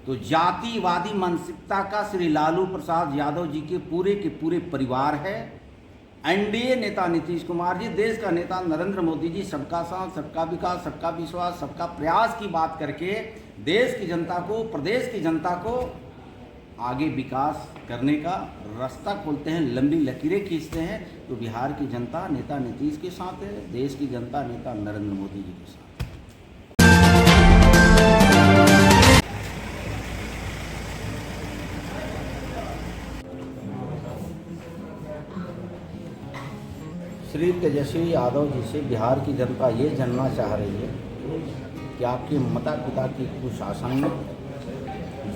तो जातिवादी मानसिकता का श्री लालू प्रसाद यादव जी के पूरे परिवार है। एनडीए नेता नीतीश कुमार जी, देश का नेता नरेंद्र मोदी जी सबका साथ, सबका विकास, सबका विश्वास, सबका प्रयास की बात करके देश की जनता को, प्रदेश की जनता को आगे विकास करने का रास्ता खोलते हैं, लंबी लकीरें खींचते हैं। तो बिहार की जनता नेता नीतीश के साथ है, देश की जनता नेता नरेंद्र मोदी जी के साथ। श्री तेजस्वी यादव जी से बिहार की जनता ये जानना चाह रही है कि आपके माता पिता की कुशासन में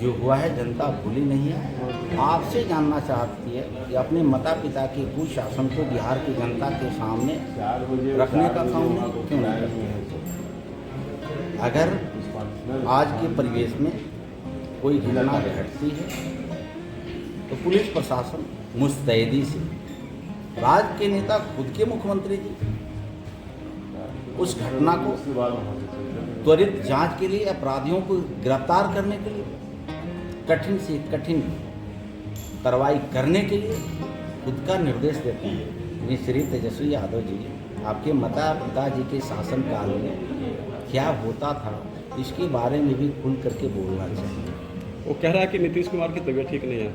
जो हुआ है जनता भूली नहीं है। आपसे जानना चाहती है कि अपने माता पिता के कुशासन को बिहार की जनता के सामने रखने का काम क्यों नहीं करते हैं। अगर आज के परिवेश में कोई घटना घटती है तो पुलिस प्रशासन मुस्तैदी से, राज्य के नेता खुद के मुख्यमंत्री जी उस घटना को त्वरित जांच के लिए, अपराधियों को गिरफ्तार करने के लिए, कठिन से कठिन कार्रवाई करने के लिए खुद का निर्देश देते हैं। ये श्री तेजस्वी यादव जी, आपके माता पिता जी के शासन काल में क्या होता था इसके बारे में भी खुल करके बोलना चाहिए। वो कह रहा है कि नीतीश कुमार की तबीयत ठीक नहीं है,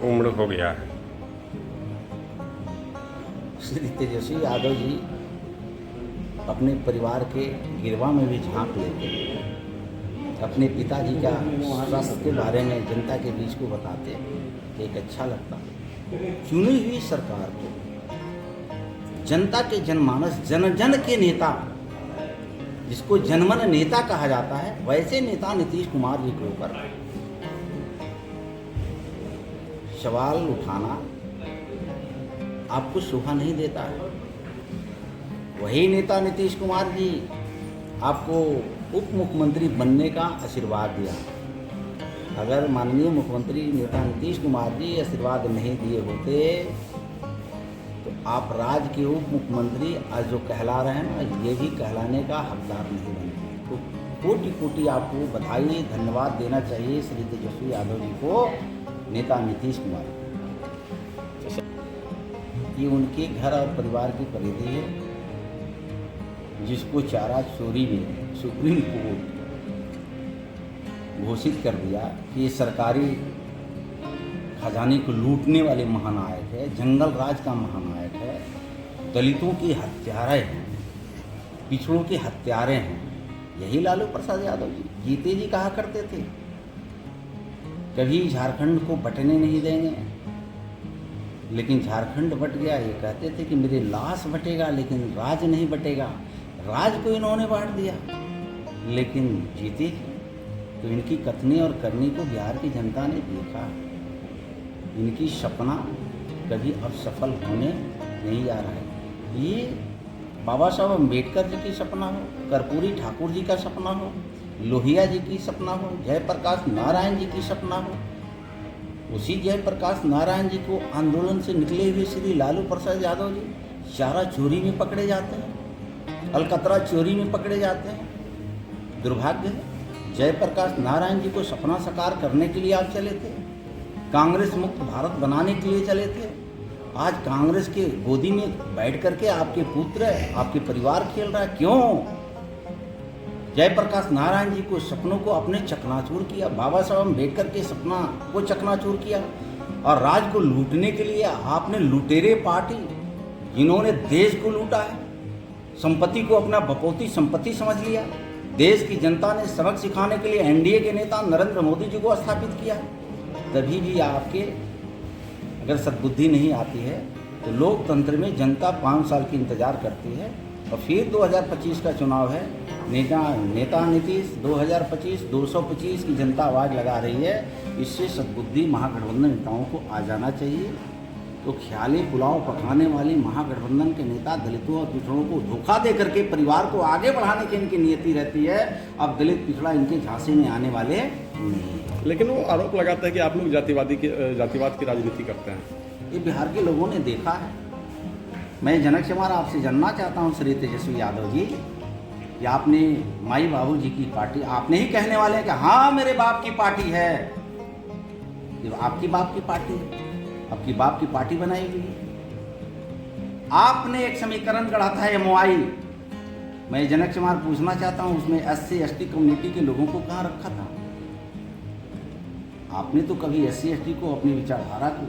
उम्र हो गया है। श्री तेजस्वी यादव जी अपने परिवार के गिरवा में भी झांक लेते हैं, अपने पिताजी का स्वास्थ्य के बारे में जनता के बीच को बताते हैं। एक अच्छा लगता है चुनी हुई सरकार को, जनता के जनमानस, जन जन के नेता, जिसको जनमन नेता कहा जाता है, वैसे नेता नीतीश कुमार जी के ऊपर सवाल उठाना आपको शोभा नहीं देता है। वही नेता नीतीश कुमार जी आपको उप मुख्यमंत्री बनने का आशीर्वाद दिया। अगर माननीय मुख्यमंत्री नेता नीतीश कुमार जी आशीर्वाद नहीं दिए होते तो आप राज्य के उप मुख्यमंत्री आज जो कहला रहे हैं ना, ये भी कहलाने का हकदार नहीं बनते। तो कोटि कोटि आपको बधाई, धन्यवाद देना चाहिए श्री तेजस्वी यादव जी को, नेता नीतीश कुमार। ये उनके घर और परिवार की परिधि है, जिसको चारा चोरी में सुप्रीम कोर्ट घोषित कर दिया कि ये सरकारी खजाने को लूटने वाले महानायक है, जंगल राज का महानायक है, दलितों की हत्यारे हैं, पिछड़ों के हत्यारे हैं। यही लालू प्रसाद यादव जी, जीते जी कहा करते थे कभी झारखंड को बटने नहीं देंगे, लेकिन झारखंड बट गया। ये कहते थे कि मेरे लाश बटेगा लेकिन राज नहीं बटेगा। राज को इन्होंने बांट दिया, लेकिन जीते तो इनकी कथनी और करनी को बिहार की जनता ने देखा। इनकी सपना कभी अब सफल होने नहीं जा रहा है। ये बाबा साहब अम्बेडकर जी की सपना हो, कर्पूरी ठाकुर जी का सपना हो, लोहिया जी की सपना हो, जयप्रकाश नारायण जी की सपना हो, उसी जयप्रकाश नारायण जी को आंदोलन से निकले हुए श्री लालू प्रसाद यादव जी चारा चोरी में पकड़े जाते हैं, अलकतरा चोरी में पकड़े जाते हैं। दुर्भाग्य है, जयप्रकाश नारायण जी को सपना साकार करने के लिए आप चले थे, कांग्रेस मुक्त भारत बनाने के लिए चले थे। आज कांग्रेस के गोदी में बैठ करके आपके पुत्र, आपके परिवार खेल रहा है। क्यों? जयप्रकाश नारायण जी को सपनों को अपने चकनाचूर किया, बाबा साहब अम्बेडकर के सपना को चकनाचूर किया, और राज को लूटने के लिए आपने लुटेरे पार्टी, जिन्होंने देश को लूटा है, संपत्ति को अपना बपौती संपत्ति समझ लिया। देश की जनता ने सबक सिखाने के लिए एनडीए के नेता नरेंद्र मोदी जी को स्थापित किया। तभी भी आपके अगर सद्बुद्धि नहीं आती है तो लोकतंत्र में जनता 5 साल की इंतजार करती है, और फिर 2025 का चुनाव है। नेता नीतीश 2025 225 की जनता आवाज़ लगा रही है। इससे सद्बुद्धि महागठबंधन नेताओं को आ जाना चाहिए। तो ख्याली पुलाव पकाने वाली महागठबंधन के नेता दलितों और पिछड़ों को धोखा दे करके परिवार को आगे बढ़ाने की इनकी नियति रहती है। अब दलित पिछड़ा इनके झांसे में आने वाले नहीं। लेकिन वो आरोप लगाता है कि आप लोग जातिवाद की राजनीति करते हैं। ये बिहार के लोगों ने देखा है। मैं जनक कुमार आपसे जानना चाहता हूँ श्री तेजस्वी यादव जी कि आपने माई बाबू जी की पार्टी, आपने ही कहने वाले हैं कि हाँ मेरे बाप की पार्टी है। ये आपकी बाप की पार्टी है, आपकी बाप की पार्टी बनाई हुई है। आपने एक समीकरण गढ़ा था MOI, मैं जनक कुमार पूछना चाहता हूं उसमें SC ST कम्युनिटी के लोगों को कहाँ रखा था? आपने तो कभी SC ST को अपनी विचारधारा को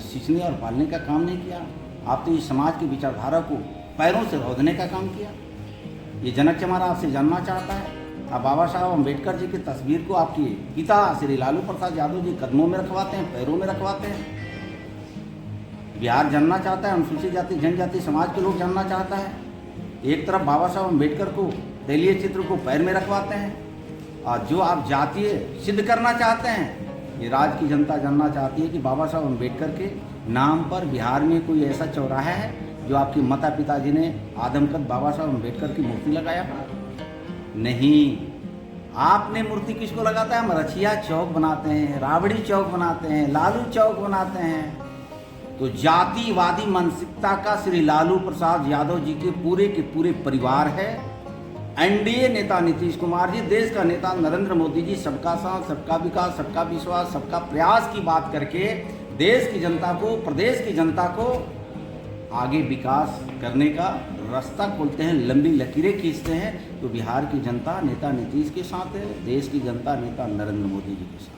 सींचने और पालने का काम नहीं किया। आप तो इस समाज की विचारधारा को पैरों से रौंदने का काम किया। ये जनक चमार आपसे जानना चाहता है, आप बाबा साहब अम्बेडकर जी की तस्वीर को आपके पिता श्री लालू प्रसाद यादव जी कदमों में रखवाते हैं, पैरों में रखवाते हैं। बिहार जानना चाहता है, अनुसूचित जाति जनजाति समाज के लोग जानना चाहता है। एक तरफ बाबा साहब अम्बेडकर को दलीय चित्र को पैर में रखवाते हैं, और जो आप जातीय सिद्ध करना चाहते हैं, ये राज्य की जनता जानना चाहती है कि बाबा साहब अम्बेडकर के नाम पर बिहार में कोई ऐसा चौराहा है जो आपके माता पिताजी ने आदमकद बाबा साहब अम्बेडकर की मूर्ति लगाया? नहीं। आपने मूर्ति किसको लगाता है? हम रछिया चौक बनाते हैं, राबड़ी चौक बनाते हैं, लालू चौक बनाते हैं। तो जातिवादी मानसिकता का श्री लालू प्रसाद यादव जी के पूरे परिवार है। NDA नेता नीतीश कुमार जी, देश का नेता नरेंद्र मोदी जी सबका साथ, सबका विकास, सबका विश्वास, सबका प्रयास की बात करके देश की जनता को, प्रदेश की जनता को आगे विकास करने का रास्ता खोलते हैं, लंबी लकीरें खींचते हैं। तो बिहार की जनता नेता नीतीश के साथ है, देश की जनता नेता नरेंद्र मोदी जी के साथ।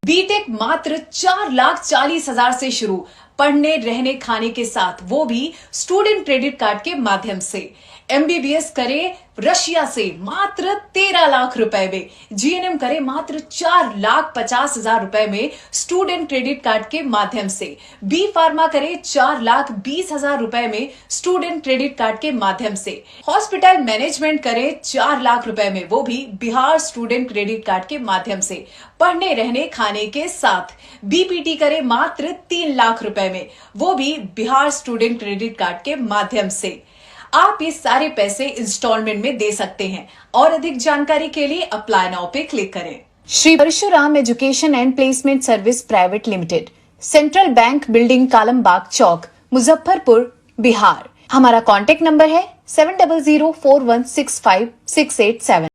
बीटेक मात्र 4,40,000 से शुरू, पढ़ने रहने खाने के साथ, वो भी स्टूडेंट क्रेडिट कार्ड के माध्यम से। MBBS करे रशिया से मात्र 13 लाख रुपए में, GNM करे मात्र 4,50,000 रुपए में स्टूडेंट क्रेडिट कार्ड के माध्यम से, B फार्मा करे 4,20,000 रुपए में स्टूडेंट क्रेडिट कार्ड के माध्यम से, हॉस्पिटल मैनेजमेंट करे 4 लाख रुपए में, वो भी बिहार स्टूडेंट क्रेडिट कार्ड के माध्यम से, पढ़ने रहने खाने के साथ। BPT करे मात्र 3 लाख रुपए में, वो भी बिहार स्टूडेंट क्रेडिट कार्ड के माध्यम से। आप ये सारे पैसे इंस्टॉलमेंट में दे सकते हैं, और अधिक जानकारी के लिए अप्लाई नाउ पे क्लिक करें। Shri Parshuram education and placement service private limited, central bank building, Kalambagh Chowk, Muzaffarpur, Bihar. हमारा कॉन्टेक्ट नंबर है 7004165687।